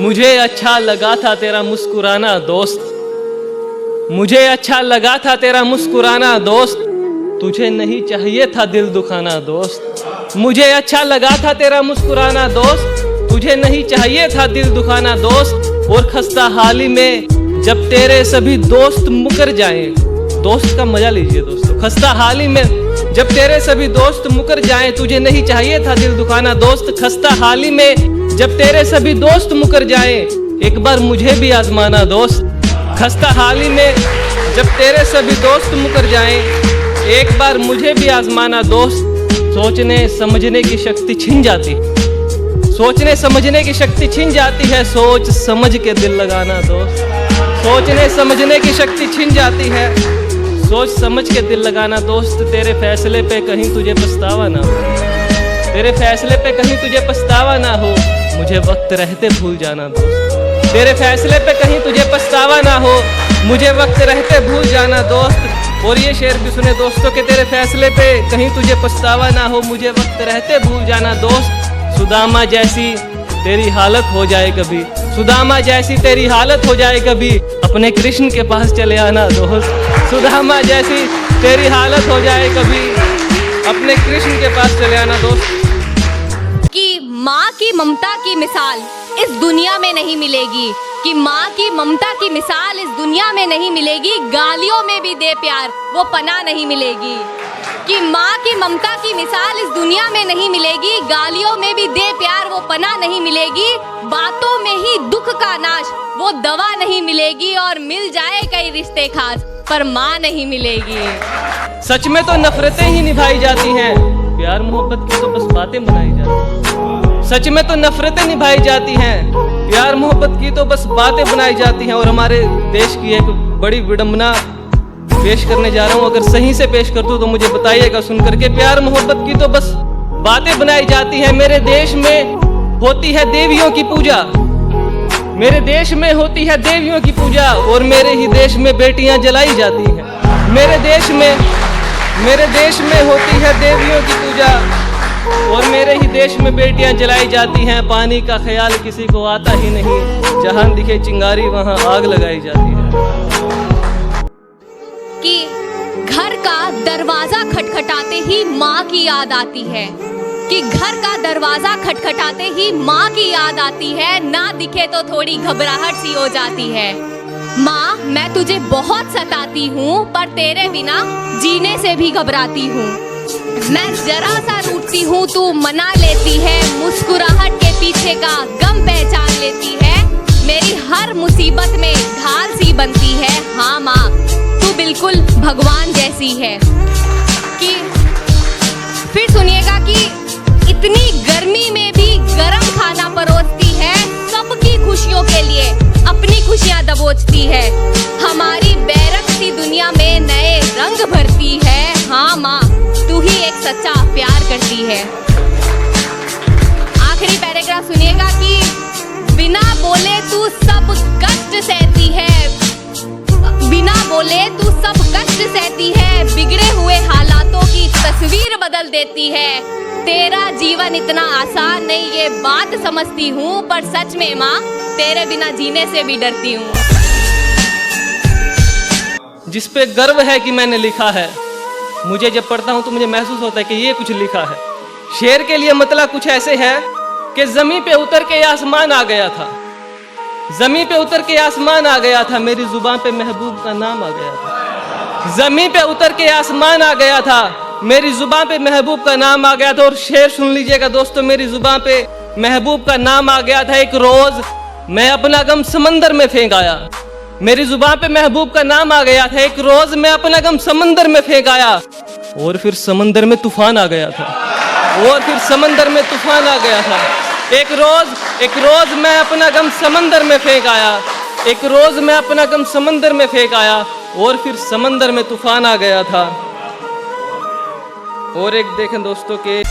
मुझे अच्छा लगा था तेरा मुस्कुराना दोस्त, मुझे अच्छा लगा था तेरा मुस्कुराना दोस्त, तुझे नहीं चाहिए था दिल दुखाना दोस्त। मुझे अच्छा लगा था तेरा मुस्कुराना दोस्त, तुझे नहीं चाहिए था दिल दुखाना दोस्त। और खस्ता हाली में जब तेरे सभी दोस्त मुकर जाएं, दोस्त का मजा लीजिए दोस्तों। खस्ता हाली में जब तेरे सभी दोस्त मुकर जाएं, तुझे नहीं चाहिए था दिल दुखाना दोस्त। खस्ता हाली में जब तेरे सभी दोस्त मुकर जाएं, एक बार मुझे भी आजमाना दोस्त। खस्ता हाली में जब तेरे सभी दोस्त मुकर जाएं, एक बार मुझे भी आजमाना दोस्त। सोचने समझने की शक्ति छिन जाती, सोचने समझने की शक्ति छिन जाती है, सोच समझ के दिल लगाना दोस्त। सोचने समझने की शक्ति छिन जाती है, सोच समझ के दिल लगाना दोस्त। तेरे फैसले पे कहीं तुझे पछतावा ना हो, तेरे फैसले पे कहीं तुझे पछतावा ना हो, मुझे वक्त रहते भूल जाना दोस्त। तेरे फैसले पे कहीं तुझे पछतावा ना हो, मुझे वक्त रहते भूल जाना दोस्त। और ये शेर भी सुने दोस्तों के तेरे फैसले पे कहीं तुझे पछतावा ना हो, मुझे वक्त रहते भूल जाना दोस्त। सुदामा जैसी तेरी हालत हो जाए कभी, सुदामा जैसी तेरी हालत हो जाए कभी, अपने कृष्ण के पास चले आना दोस्त। सुदामा जैसी तेरी हालत हो जाए कभी, अपने कृष्ण के पास चले आना दोस्त। कि माँ की ममता की मिसाल इस दुनिया में नहीं मिलेगी, कि माँ की ममता की मिसाल इस दुनिया में नहीं मिलेगी, गालियों में भी दे प्यार वो पनाह नहीं मिलेगी। कि माँ की ममता की मिसाल इस दुनिया में नहीं मिलेगी, गालियों में भी दे प्यार वो पनाह नहीं मिलेगी, बातों में ही दुख का नाश वो दवा नहीं मिलेगी, और मिल जाए कई रिश्ते खास पर माँ नहीं मिलेगी। सच में तो नफरतें ही निभाई जाती हैं, प्यार मोहब्बत की तो बस बातें बनाई जाती हैं। सच में तो नफरतें निभाई जाती हैं, प्यार मोहब्बत की तो बस बातें बनाई जाती हैं। और हमारे देश की एक बड़ी विडंबना पेश करने जा रहा हूँ, अगर सही से पेश कर दूं तो मुझे बताइएगा सुन करके। प्यार मोहब्बत की तो बस बातें बनाई जाती हैं। मेरे देश में होती है देवियों की पूजा, मेरे देश में होती है देवियों की पूजा, और मेरे ही देश में बेटियां जलाई जाती हैं। मेरे देश में होती है देवियों की पूजा, और मेरे ही देश में बेटियां जलाई जाती हैं। पानी का ख्याल किसी को आता ही नहीं, जहां दिखे चिंगारी वहां आग लगाई जाती है। कि घर का दरवाजा खटखटाते ही माँ की याद आती है, कि घर का दरवाजा खटखटाते ही माँ की याद आती है, ना दिखे तो थोड़ी घबराहट सी हो जाती है। माँ मैं तुझे बहुत सताती हूँ, पर तेरे बिना जीने से भी घबराती हूँ। मैं जरा सा रूठती हूँ तू मना लेती है, मुस्कुराहट के पीछे का गम पहचान लेती है, मेरी हर मुसीबत में ढाल सी बनती है। हाँ माँ तू बिल्कुल भगवान जैसी है। कि फिर सुनिएगा कि इतनी गर्मी में भी गरम खाना परोसती है, सबकी खुशियों के लिए अपनी खुशियां दबोचती है, हमारी बैरक सी दुनिया में नए रंग भरती है। हाँ माँ तू ही एक सच्चा प्यार करती है। आखिरी पैराग्राफ सुनिएगा कि बिना बोले तू सब कष्ट सहती है, बिना बोले तू सब कष्ट सहती है, बिगड़े हुए हालातों की तस्वीर बदल देती है, तेरा जीवन इतना आसान नहीं ये बात समझती हूँ, पर सच में माँ तेरे बिना जीने से भी डरती हूँ। जिस पे गर्व है कि मैंने लिखा है, मुझे जब पढ़ता हूँ तो मुझे महसूस होता है कि ये कुछ लिखा है। शेर के लिए मतलब कुछ ऐसे है कि जमीन पे उतर के आसमान आ गया था, जमीन पे उतर के आसमान आ गया था, मेरी जुबान पे महबूब का नाम आ गया था। जमीन पे उतर के आसमान आ गया था, मेरी जुबान पे महबूब का नाम आ गया था। और शेर सुन लीजिएगा दोस्तों, मेरी जुबान पे महबूब का नाम आ गया था। एक रोज मैं अपना गम समंदर में फेंक आया, मेरी जुबान पे महबूब का नाम आ गया था। एक रोज मैं अपना गम समंदर में फेंक आया, और फिर समंदर में तूफान आ गया था, और फिर समंदर में तूफान आ गया था। एक रोज मैं अपना गम समंदर में फेंक आया, एक रोज मैं अपना गम समंदर में फेंक आया, और फिर समंदर में तूफान आ गया था। और एक देखें दोस्तों के